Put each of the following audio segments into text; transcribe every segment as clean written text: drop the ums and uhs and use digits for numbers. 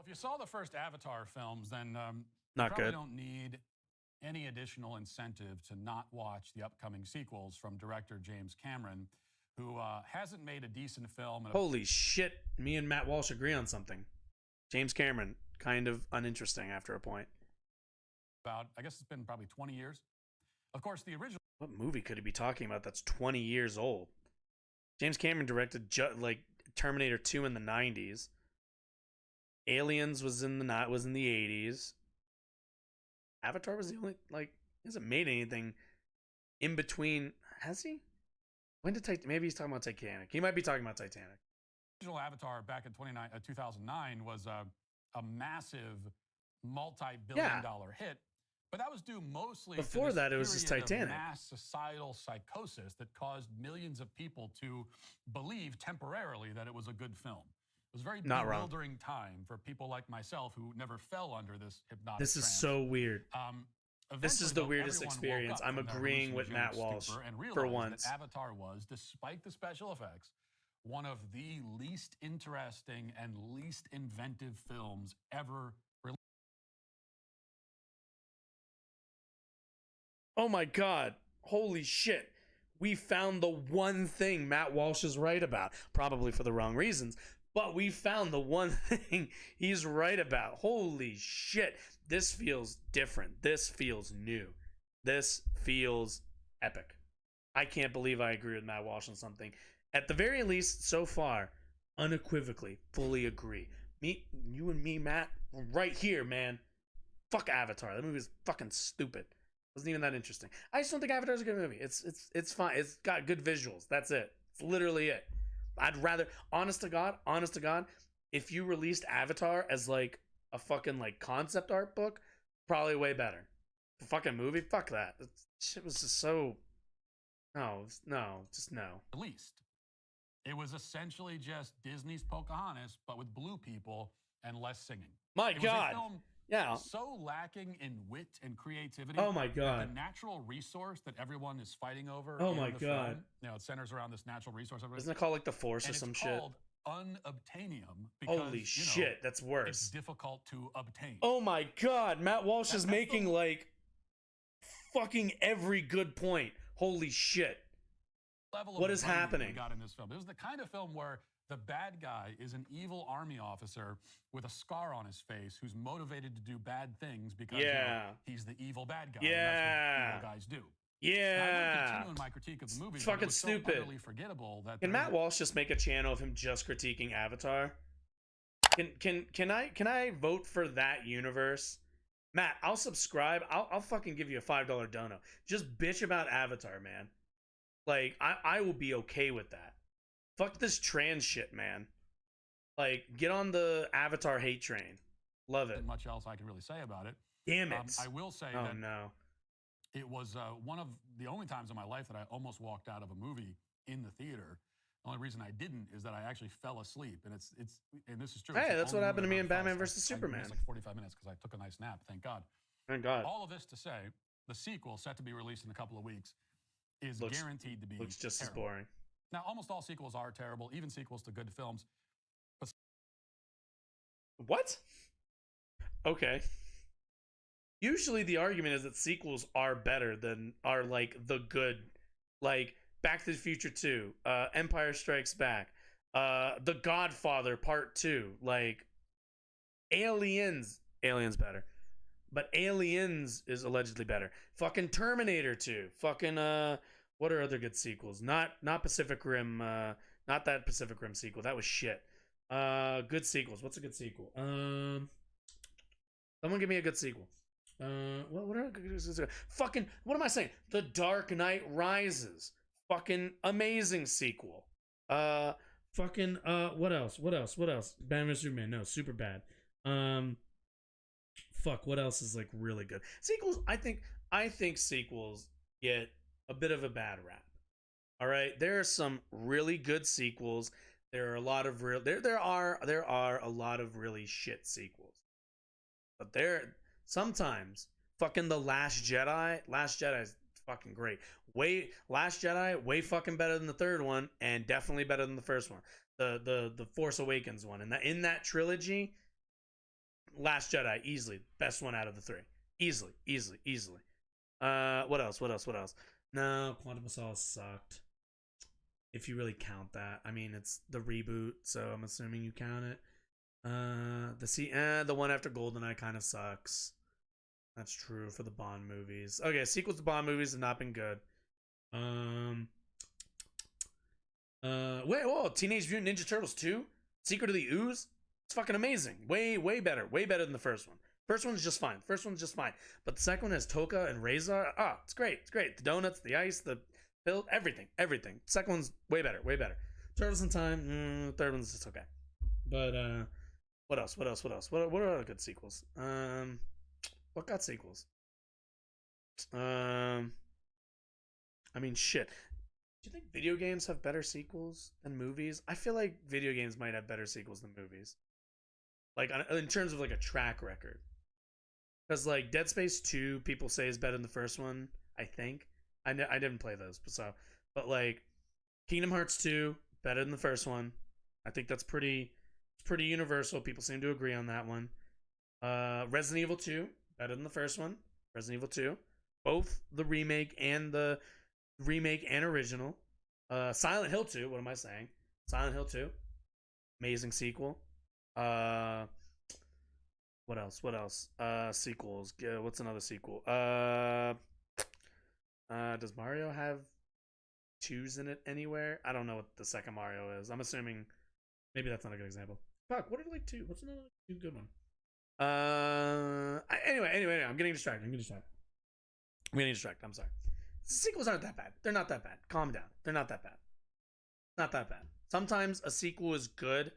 If you saw the first Avatar films, then you Not probably good. don't need any additional incentive to not watch the upcoming sequels from director James Cameron, who hasn't made a decent film in Holy shit. Me and Matt Walsh agree on something. James Cameron, kind of uninteresting after a point. about, I guess it's been probably 20 years. Of course, the original What movie could he be talking about that's 20 years old? James Cameron directed like Terminator 2 in the 90s. Aliens was in the 80s. Avatar was the only he hasn't made anything in between, has he? When did maybe he's talking about Titanic. He might be talking about Titanic. original Avatar back in 2009 was a massive multi-billion-dollar hit, but that was due mostly Before to this that, it was just period of Titanic. mass societal psychosis that caused millions of people to believe temporarily that it was a good film. It was a very Not wrong. bewildering time for people like myself who never fell under this hypnotic This is trance. so weird. This is Eventually, the though, weirdest everyone woke experience. up I'm from their agreeing with Matt hallucinogenic Walsh stupor and for realized once. that Avatar was, despite the special effects, one of the least interesting and least inventive films ever released. Oh my god. Holy shit. We found the one thing Matt Walsh is right about. Probably for the wrong reasons. But we found the one thing he's right about. Holy shit. This feels different. This feels new. This feels epic. I can't believe I agree with Matt Walsh on something. At the very least, so far, unequivocally, fully agree. You and me, Matt, right here, man. Fuck Avatar. That movie is fucking stupid. Wasn't even that interesting. I just don't think Avatar's a good movie. It's fine. It's got good visuals. That's it. It's literally it. I'd rather, honest to God, if you released Avatar as like a fucking like concept art book, probably way better. The fucking movie, fuck that. Shit was just so. No, just no. Released. It was essentially just Disney's Pocahontas, but with blue people and less singing. My It God. was a film Yeah. so lacking in wit and creativity. Oh my that God. the natural resource that everyone is fighting over. Oh in my the God. Film, it centers around this natural resource. Isn't it called like the Force and or some it's shit? called unobtainium because Holy shit, that's it's worse. difficult to obtain. Oh my God, Matt Walsh is That's making like fucking every good point. Holy shit. Level What of is writing happening? We got in this film. It was the kind of film where the bad guy is an evil army officer with a scar on his face who's motivated to do bad things because he's the evil bad guy. And that's what evil guys do. And I would continue in my critique of the movie. It's but fucking it was stupid. So utterly forgettable that Can Matt Walsh just make a channel of him just critiquing Avatar? Can I vote for that universe? Matt, I'll subscribe. I'll fucking give you a $5 dono. Just bitch about Avatar, man. Like, I will be okay with that. Fuck this trans shit, man. Like, get on the Avatar hate train. Love it. much else I can really say about it. Damn it. I will say Oh that no. it was one of the only times in my life that I almost walked out of a movie in the theater. The only reason I didn't is that I actually fell asleep, and and this is true. Hey, that's what happened to me in Batman vs. Superman. I missed like 45 minutes because I took a nice nap. Thank God. Thank God. All of this to say, the sequel, set to be released in a couple of weeks, is guaranteed to be Looks just terrible. as boring. Now, almost all sequels are terrible, even sequels to good films. What? Okay. Usually the argument is that sequels are better than are like the good, like Back to the Future 2, Empire Strikes Back, The Godfather Part 2, like Aliens better. But Aliens is allegedly better. Fucking Terminator 2. Fucking what are other good sequels? Not Pacific Rim, not that Pacific Rim sequel. That was shit. Good sequels. What's a good sequel? Someone give me a good sequel. What are good sequels? Fucking, what am I saying? The Dark Knight Rises. Fucking amazing sequel. Fucking, what else? Batman vs Superman. No, super bad. Fuck, what else is like really good? Sequels, I think sequels get a bit of a bad rap. All right, there are some really good sequels. There are a lot of there are a lot of really shit sequels. But sometimes fucking The Last Jedi is fucking great. Last Jedi way fucking better than the third one, and definitely better than the first one. The Force Awakens one. And in that trilogy, Last Jedi, easily best one out of the three. Easily. What else? No, Quantum of Solace sucked. If you really count that, I mean, it's the reboot, so I'm assuming you count it. The one after GoldenEye kind of sucks. That's true for the Bond movies. Okay, sequels to Bond movies have not been good. Teenage Mutant Ninja Turtles 2? Secret of the Ooze? It's fucking amazing. Way better. Way better than the first one. First one's just fine. But the second one has Toka and Razor. It's great. The donuts, the ice, the pill, everything. Second one's way better. Turtles in Time, third one's just okay. But what else? What are other good sequels? What got sequels? I mean, shit. Do you think video games have better sequels than movies? I feel like video games might have better sequels than movies. Like, in terms of, like, a track record. Because, like, Dead Space 2, people say is better than the first one, I think. I didn't play those, but, like, Kingdom Hearts 2, better than the first one. I think that's pretty universal. People seem to agree on that one. Resident Evil 2, better than the first one. Resident Evil 2. Both the remake and original. Silent Hill 2, what am I saying? Silent Hill 2. Amazing sequel. What else? Sequels. What's another sequel? Does Mario have 2s in it anywhere? I don't know what the second Mario is. I'm assuming maybe that's not a good example. Fuck, what are like 2? What's another good one? Anyway, I'm getting distracted. I'm sorry. The sequels aren't that bad. They're not that bad. Calm down. They're not that bad. Not that bad. Sometimes a sequel is good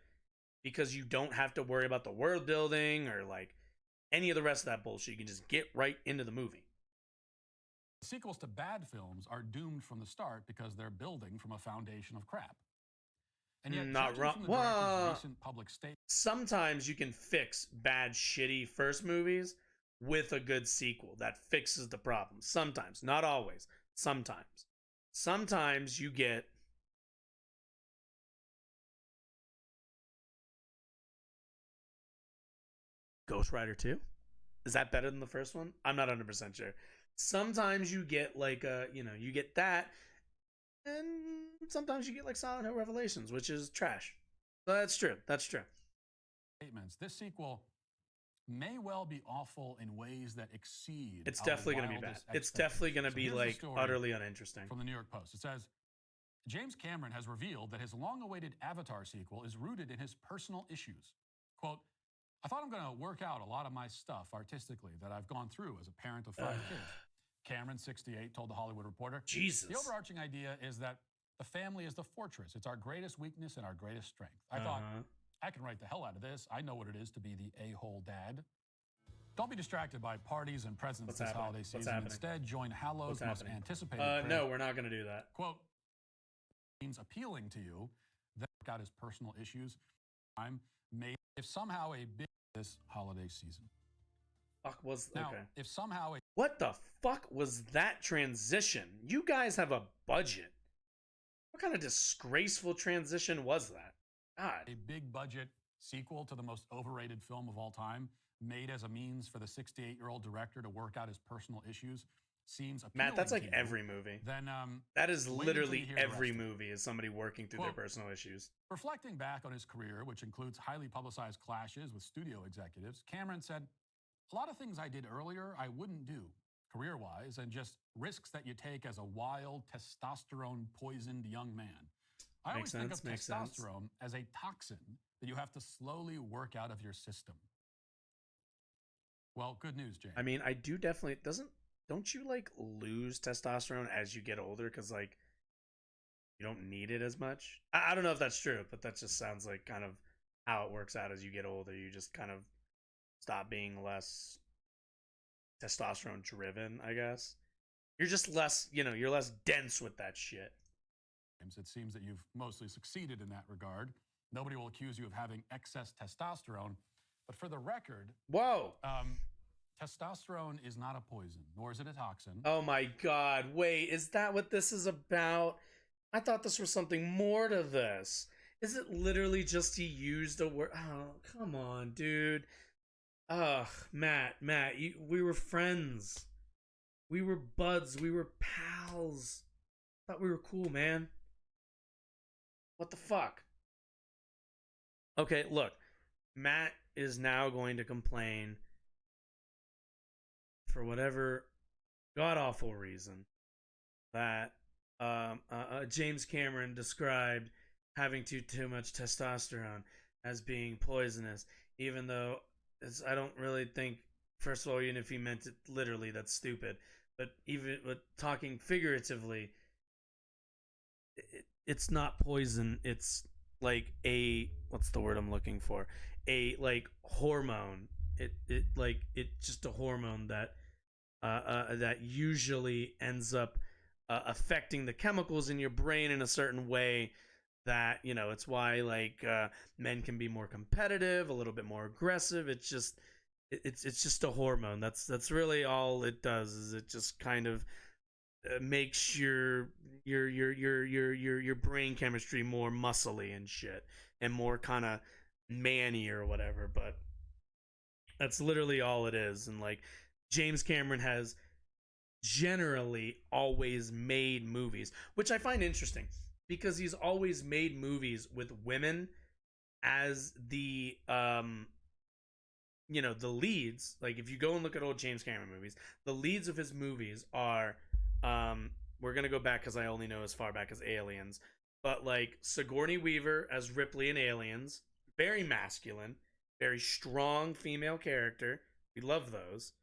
because you don't have to worry about the world building or like any of the rest of that bullshit. You can just get right into the movie. Sequels to bad films are doomed from the start because they're building from a foundation of crap. And yet, not wrong. From the director's recent public statement, sometimes you can fix bad, shitty first movies with a good sequel that fixes the problem. Sometimes, not always. Sometimes you get Ghost Rider 2. Is that better than the first one? I'm not 100% sure. Sometimes you get like you get that, and sometimes you get like Silent Hill Revelations, which is trash. So that's true. Statements. This sequel may well be awful in ways that exceed. It's definitely going to be bad. It's definitely going to be like utterly uninteresting. From the New York Post, it says James Cameron has revealed that his long-awaited Avatar sequel is rooted in his personal issues. Quote, I thought I'm going to work out a lot of my stuff artistically that I've gone through as a parent of 5 kids. Cameron, 68, told The Hollywood Reporter. Jesus. The overarching idea is that the family is the fortress. It's our greatest weakness and our greatest strength. I thought, I can write the hell out of this. I know what it is to be the a-hole dad. Don't be distracted by parties and presents this holiday season. Instead, join Hallow's most anticipated. No, we're not going to do that. Quote, seems appealing to you that got his personal issues. I'm made if somehow a big this holiday season. If somehow what the fuck was that transition? You guys have a budget. What kind of disgraceful transition was that? God. A big budget sequel to the most overrated film of all time, made as a means for the 68-year-old director to work out his personal issues, seems appealing. Matt, that's like every movie. Then that is literally every movie is somebody working through their personal issues. Reflecting back on his career, which includes highly publicized clashes with studio executives, Cameron said, a lot of things I did earlier I wouldn't do career-wise, and just risks that you take as a wild, testosterone-poisoned young man. I always think of testosterone as a toxin that you have to slowly work out of your system. Well, good news, James. I mean, I do definitely don't you like lose testosterone as you get older because like you don't need it as much? I don't know if that's true, but that just sounds like kind of how it works out as you get older. You just kind of stop being less testosterone driven, I guess. You're just less, you're less dense with that shit. It seems that you've mostly succeeded in that regard. Nobody will accuse you of having excess testosterone. But for the record, testosterone is not a poison, nor is it a toxin. Oh my God. Wait, is that what this is about? I thought this was something more to this. Is it literally just he used a word? Oh, come on, dude. Ugh, Matt, we were friends. We were buds. We were pals. Thought we were cool, man. What the fuck? Okay, look. Matt is now going to complain for whatever god awful reason that James Cameron described having too much testosterone as being poisonous, even though I don't really think. First of all, even if he meant it literally, that's stupid. But even with talking figuratively, it's not poison. It's like a what's the word I'm looking for? A like hormone. It's just a hormone that usually ends up affecting the chemicals in your brain in a certain way that it's why men can be more competitive, a little bit more aggressive. It's just a hormone. That's really all it does. Is it just kind of makes your brain chemistry more muscly and shit, and more kind of manny or whatever. But that's literally all it is. And James Cameron has generally always made movies, which I find interesting because he's always made movies with women as the leads. Like if you go and look at old James Cameron movies, the leads of his movies are we're gonna go back because I only know as far back as Aliens, but like Sigourney Weaver as Ripley in Aliens, very masculine, very strong female character. We love those.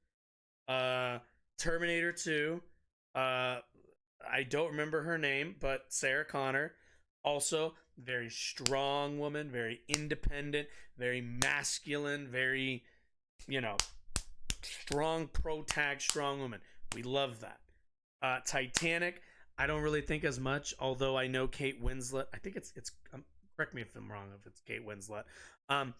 uh Terminator 2. I don't remember her name, but Sarah Connor, also very strong woman, very independent, very masculine, very you know strong protag, strong woman. We love that. Titanic, I don't really think as much, although I know Kate Winslet. I think it's correct me if I'm wrong if it's Kate Winslet. Um,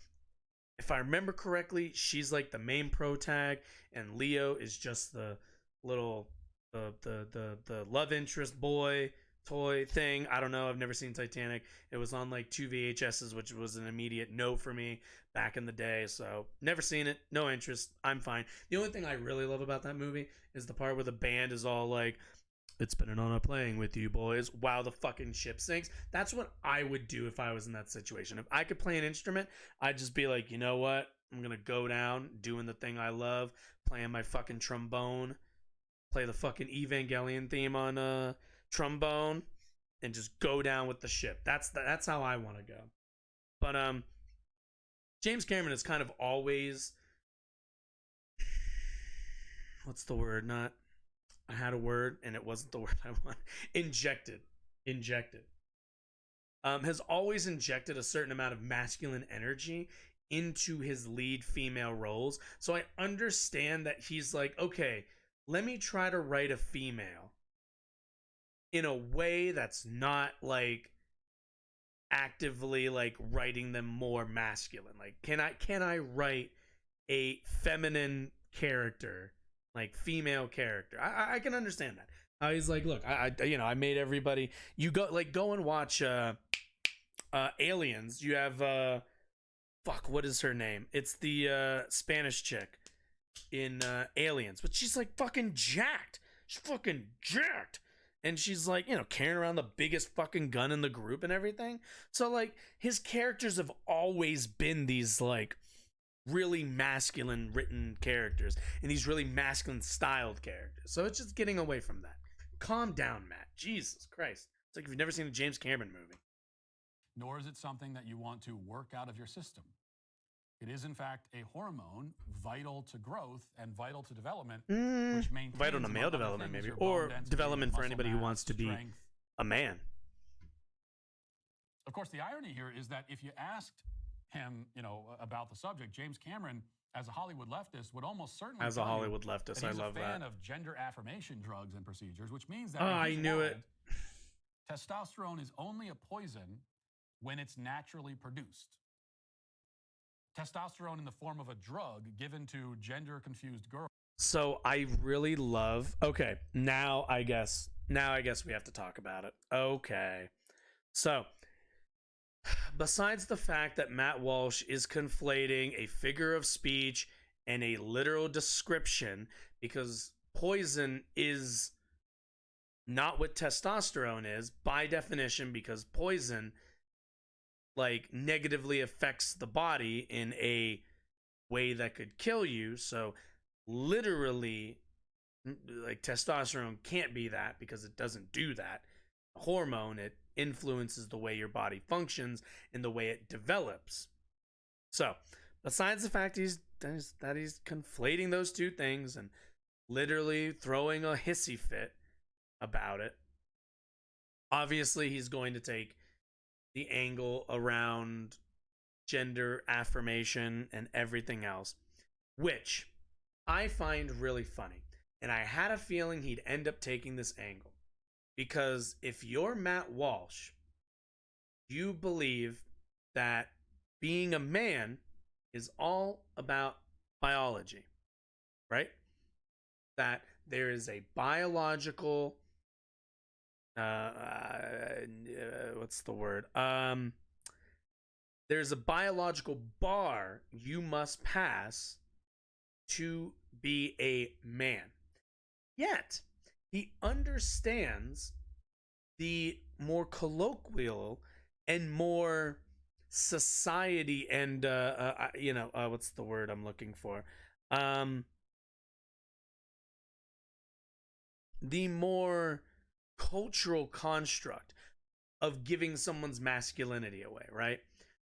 if I remember correctly, she's like the main protag, and Leo is just the little the love interest boy toy thing. I don't know. I've never seen Titanic. It was on like 2 VHSs, which was an immediate no for me back in the day. So never seen it. No interest. I'm fine. The only thing I really love about that movie is the part where the band is all like, "It's been an honor playing with you boys," while the fucking ship sinks. That's what I would do if I was in that situation. If I could play an instrument, I'd just be like, you know what? I'm gonna go down doing the thing I love, playing my fucking trombone, play the fucking Evangelion theme on trombone, and just go down with the ship. That's how I want to go. But James Cameron is kind of always, what's the word? Not I had a word and it wasn't the word I want. Injected. Has always injected a certain amount of masculine energy into his lead female roles. So I understand that he's like, okay, let me try to write a female in a way that's not like actively like writing them more masculine. Like can I write a feminine character, like female character? I can understand that. He's like, look, I made everybody. You go and watch Aliens. You have fuck, what is her name? It's the Spanish chick in Aliens, but she's like fucking jacked. She's fucking jacked. And she's like, carrying around the biggest fucking gun in the group and everything. So like his characters have always been these like really masculine written characters and these really masculine styled characters. So it's just getting away from that. Calm down, Matt. Jesus Christ. It's like if you've never seen a James Cameron movie. Nor is it something that you want to work out of your system. It is, in fact, a hormone vital to growth and vital to development, which maintains vital to male development, maybe, or development for anybody who wants to be a man. Of course, the irony here is that if you asked him, about the subject, James Cameron, as a Hollywood leftist, would almost certainly as a Hollywood leftist, I love that. He's a fan of gender affirmation drugs and procedures, which means that I knew it. Testosterone is only a poison when it's naturally produced. Testosterone in the form of a drug given to gender-confused girls. So I really love. Okay, now I guess we have to talk about it. Okay, so besides the fact that Matt Walsh is conflating a figure of speech and a literal description, because poison is not what testosterone is by definition, because poison like negatively affects the body in a way that could kill you. So literally, like, testosterone can't be that because it doesn't do that. Hormone, it influences the way your body functions and the way it develops. So besides the fact that he's conflating those two things and literally throwing a hissy fit about it, obviously he's going to take the angle around gender affirmation and everything else, which I find really funny. And I had a feeling he'd end up taking this angle. Because if you're Matt Walsh, you believe that being a man is all about biology, right? That there is a biological, what's the word? There's a biological bar you must pass to be a man. Yet, he understands the more colloquial and more society and what's the word I'm looking for? The more cultural construct of giving someone's masculinity away, right?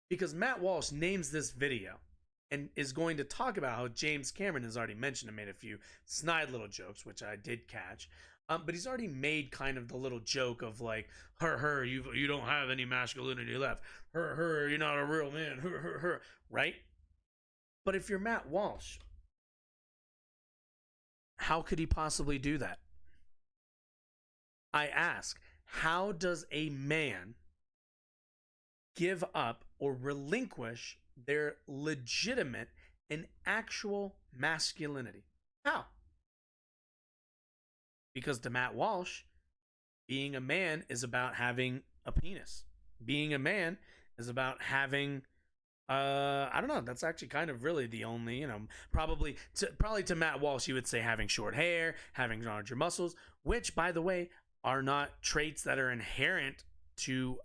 Because Matt Walsh names this video and is going to talk about how James Cameron has already mentioned and made a few snide little jokes, which I did catch. But he's already made kind of the little joke of like, her, you don't have any masculinity left. Her, you're not a real man. Her, right? But if you're Matt Walsh, how could he possibly do that? I ask, how does a man give up or relinquish their legitimate and actual masculinity? How? Because to Matt Walsh, being a man is about having a penis. Being a man is about having I don't know, that's actually kind of really the only, probably to Matt Walsh he would say having short hair, having larger muscles, which by the way are not traits that are inherent to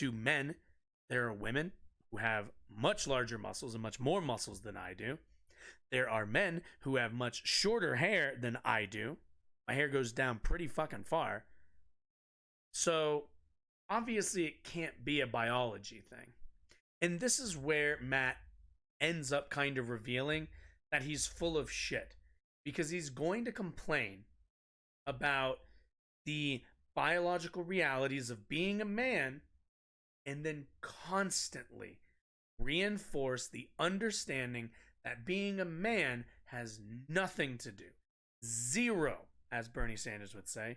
men. There are women who have much larger muscles and much more muscles than I do. There are men who have much shorter hair than I do. My hair goes down pretty fucking far. So, obviously, it can't be a biology thing. And this is where Matt ends up kind of revealing that he's full of shit. Because he's going to complain about the biological realities of being a man and then constantly reinforce the understanding that being a man has nothing to do, zero, as Bernie Sanders would say,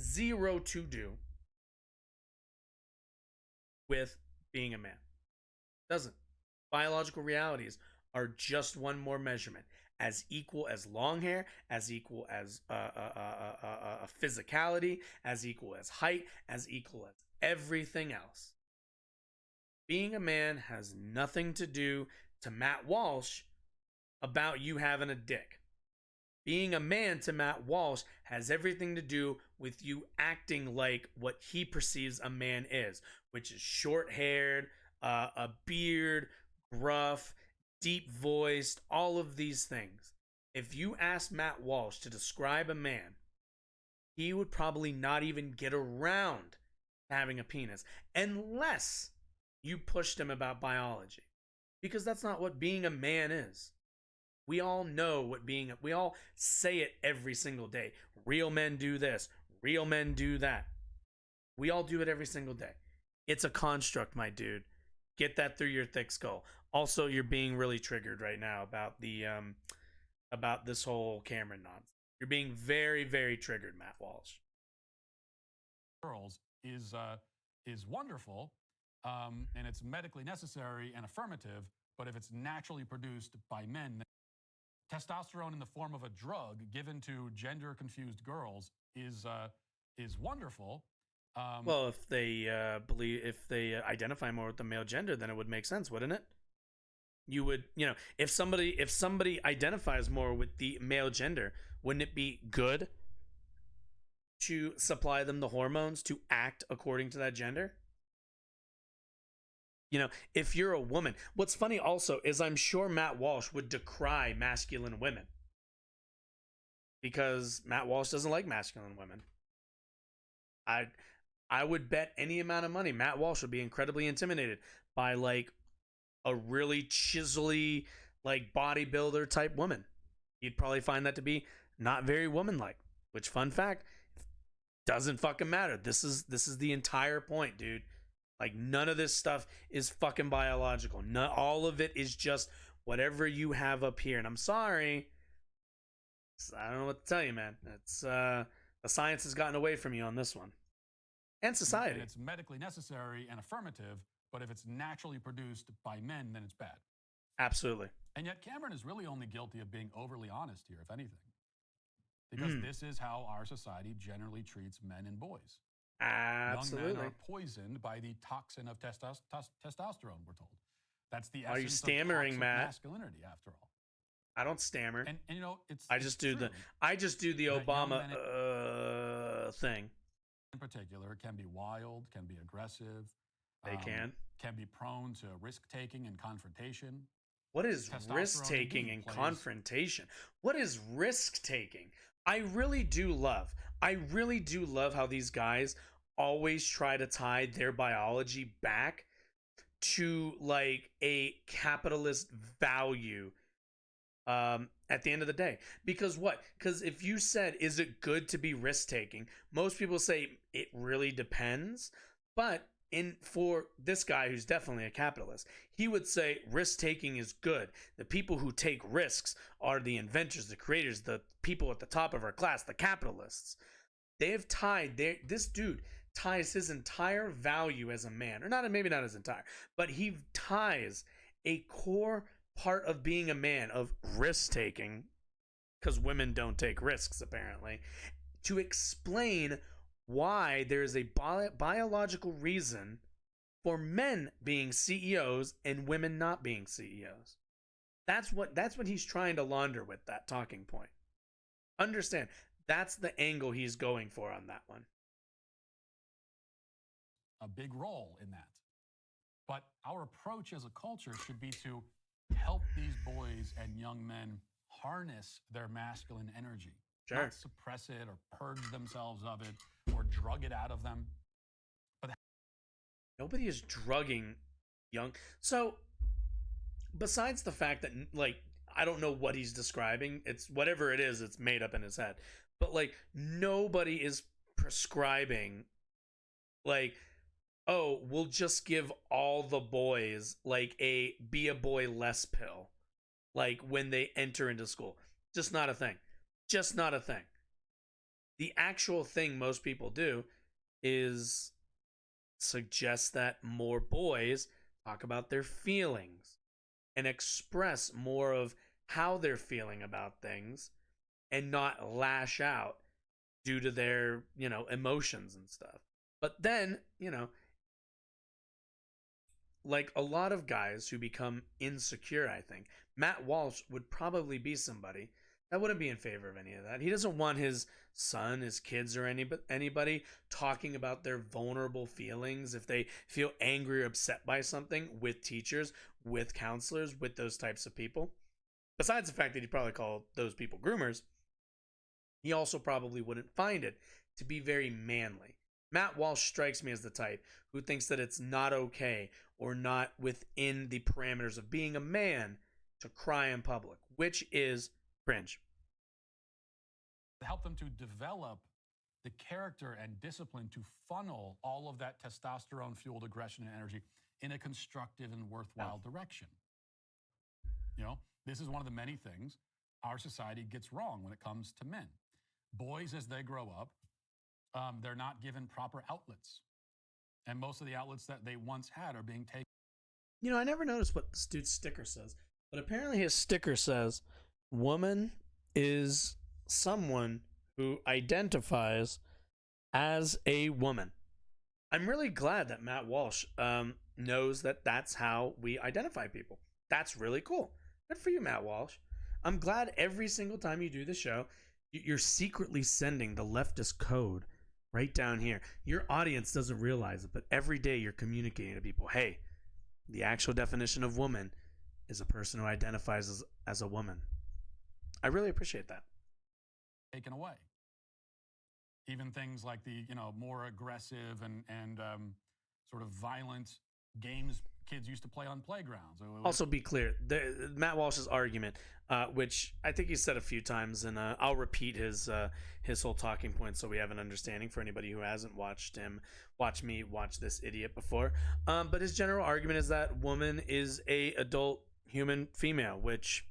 zero to do with being a man. Doesn't. Biological realities are just one more measurement, as equal as long hair, as equal as physicality, as equal as height, as equal as everything else. Being a man has nothing to do to Matt Walsh about you having a dick. Being a man to Matt Walsh has everything to do with you acting like what he perceives a man is, which is short-haired, a beard, gruff, deep-voiced, all of these things. If you ask Matt Walsh to describe a man, he would probably not even get around to having a penis, unless you pushed him about biology. Because that's not what being a man is. We all know we all say it every single day. Real men do this. Real men do that. We all do it every single day. It's a construct, my dude. Get that through your thick skull. Also, you're being really triggered right now about about this whole Cameron nonsense. You're being very, very triggered, Matt Walsh. Girls is wonderful, and it's medically necessary and affirmative. But if it's naturally produced by men, testosterone in the form of a drug given to gender-confused girls is wonderful. Well, if they if they identify more with the male gender, then it would make sense, wouldn't it? you would, if somebody identifies more with the male gender, wouldn't it be good to supply them the hormones to act according to that gender? If you're a woman, what's funny also is I'm sure Matt Walsh would decry masculine women, because Matt Walsh doesn't like masculine women. I would bet any amount of money Matt Walsh would be incredibly intimidated by like a really chiselly, like bodybuilder type woman. You'd probably find that to be not very woman-like, which, fun fact, doesn't fucking matter. This is the entire point, dude. Like, none of this stuff is fucking biological. All of it is just whatever you have up here. And I'm sorry, I don't know what to tell you, man. It's the science has gotten away from you on this one, and society. And it's medically necessary and affirmative, but if it's naturally produced by men, then it's bad. Absolutely. And yet Cameron is really only guilty of being overly honest here, if anything, because this is how our society generally treats men and boys. Absolutely. Young men are poisoned by the toxin of testosterone, we're told. That's the essence Are you stammering, of Matt? masculinity, after all. I don't stammer. And I just do the Obama thing. In particular, can be wild, can be aggressive. They can be prone to risk taking and confrontation. What is risk taking and confrontation? What is risk taking? I really do love how these guys always try to tie their biology back to like a capitalist value at the end of the day. Because if you said, is it good to be risk taking? Most people say it really depends. But for this guy who's definitely a capitalist, he would say risk taking is good. The people who take risks are the inventors, the creators, the people at the top of our class, the capitalists. They have tied this dude ties his entire value as a man, or not, maybe not his entire, but he ties a core part of being a man, of risk taking, because women don't take risks apparently, to explain why there is a biological reason for men being CEOs and women not being CEOs. That's what he's trying to launder with that talking point. Understand, that's the angle he's going for on that one. A big role in that. But our approach as a culture should be to help these boys and young men harness their masculine energy. Sure. Not suppress it or purge themselves of it or drug it out of them. But nobody is drugging young. So besides the fact that, like, I don't know what he's describing. It's whatever it is, it's made up in his head. But like, nobody is prescribing like, oh, we'll just give all the boys like a be a boy less pill, like when they enter into school. Just not a thing. Just not a thing. The actual thing most people do is suggest that more boys talk about their feelings and express more of how they're feeling about things and not lash out due to their, emotions and stuff. But then, like a lot of guys who become insecure, I think Matt Walsh would probably be somebody that wouldn't be in favor of any of that. He doesn't want his son, his kids, or anybody talking about their vulnerable feelings if they feel angry or upset by something with teachers, with counselors, with those types of people. Besides the fact that he'd probably call those people groomers, he also probably wouldn't find it to be very manly. Matt Walsh strikes me as the type who thinks that it's not okay or not within the parameters of being a man to cry in public, which is cringe. Help them to develop the character and discipline to funnel all of that testosterone-fueled aggression and energy in a constructive and worthwhile direction. This is one of the many things our society gets wrong when it comes to men. Boys, as they grow up, they're not given proper outlets. And most of the outlets that they once had are being taken. I never noticed what this dude's sticker says, but apparently his sticker says, woman is someone who identifies as a woman. I'm really glad that Matt Walsh knows that that's how we identify people. That's really cool. Good for you, Matt Walsh. I'm glad every single time you do the show, you're secretly sending the leftist code right down here. Your audience doesn't realize it, but every day you're communicating to people, hey, the actual definition of woman is a person who identifies as a woman. I really appreciate that. Taken away. Even things like the, more aggressive and sort of violent games kids used to play on playgrounds. Also, be clear, Matt Walsh's argument, which I think he said a few times, and I'll repeat his whole talking point so we have an understanding for anybody who hasn't watched me watch this idiot before. But his general argument is that woman is a adult human female, which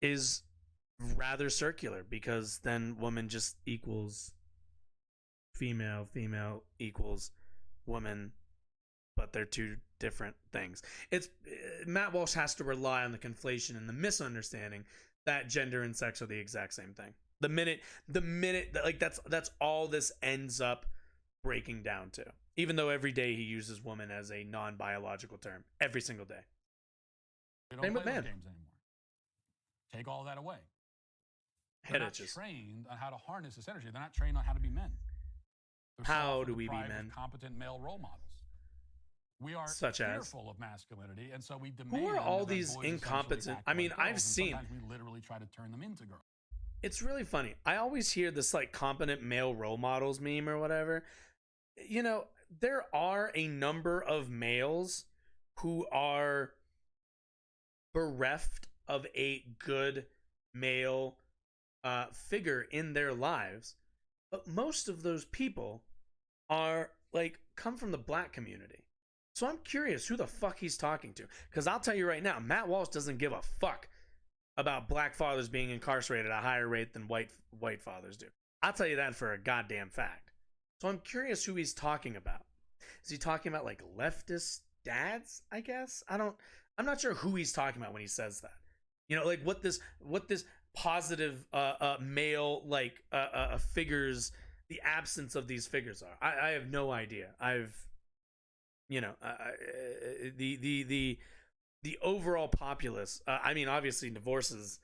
is rather circular, because then woman just equals female, female equals woman, but they're two different things. It's Matt Walsh has to rely on the conflation and the misunderstanding that gender and sex are the exact same thing. The minute like that's all this ends up breaking down to. Even though every day he uses woman as a non-biological term, every single day. They don't play those games anymore. Take all that away. They're not trained on how to harness this energy. They're not trained on how to be men. How do we be men? Competent male role models. We are fearful of masculinity, and so we demand. Who are all these incompetent? I mean, I've seen. Sometimes we literally try to turn them into girls. It's really funny. I always hear this like competent male role models meme or whatever. There are a number of males who are bereft of a good male figure in their lives, but most of those people are come from the black community. So I'm curious who the fuck he's talking to, because I'll tell you right now, Matt Walsh doesn't give a fuck about black fathers being incarcerated at a higher rate than white fathers do. I'll tell you that for a goddamn fact. So I'm curious who he's talking about. Is he talking about leftist dads, I guess? I'm not sure who he's talking about when he says that. What this positive male figures, the absence of these figures are. I have no idea. The overall populace, obviously divorces,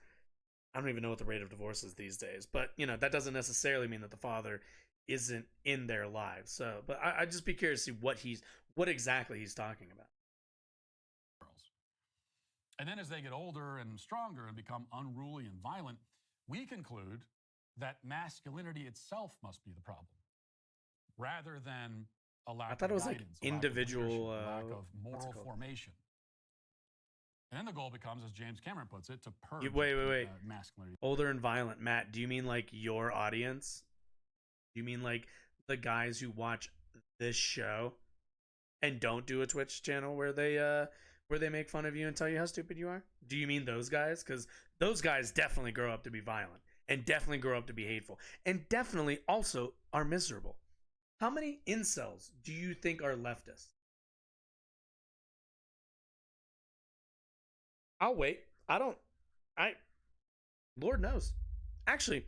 I don't even know what the rate of divorce is these days, but that doesn't necessarily mean that the father isn't in their lives. So, but I'd just be curious to see what exactly he's talking about. And then as they get older and stronger and become unruly and violent, we conclude that masculinity itself must be the problem, rather than a lack of guidance, individual lack of moral formation. And then the goal becomes, as James Cameron puts it, to purge masculinity. Older and violent, Matt, do you mean your audience? Do you mean the guys who watch this show and don't do a Twitch channel where they make fun of you and tell you how stupid you are? Do you mean those guys? Because those guys definitely grow up to be violent and definitely grow up to be hateful and definitely also are miserable. How many incels do you think are leftists? I'll wait. Lord knows. Actually,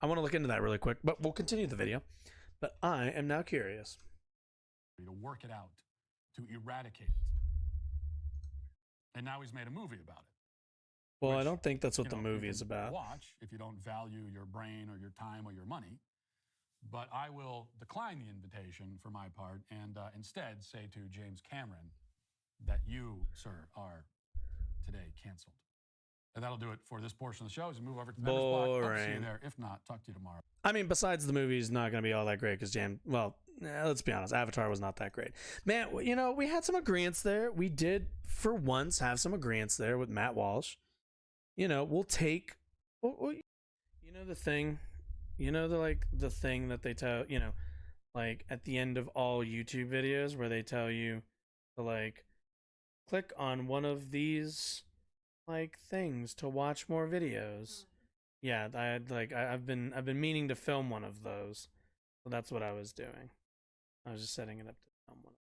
I want to look into that really quick, but we'll continue the video. But I am now curious. To work it out, to eradicate it. And now he's made a movie about it. Well, I don't think that's what the movie is about. Watch if you don't value your brain or your time or your money. But I will decline the invitation for my part and instead say to James Cameron that you, sir, are today canceled. And that'll do it for this portion of the show. As we move over to the members block, hope to see you there. If not, talk to you tomorrow. Besides the movie's not going to be all that great because let's be honest, Avatar was not that great. Man, we had some agreements there. We did, for once, have some agreements there with Matt Walsh. We'll take, the thing, the thing that they tell, at the end of all YouTube videos where they tell you to, click on one of these, things to watch more videos. Yeah, I've been meaning to film one of those. So that's what I was doing. I was just setting it up to film one.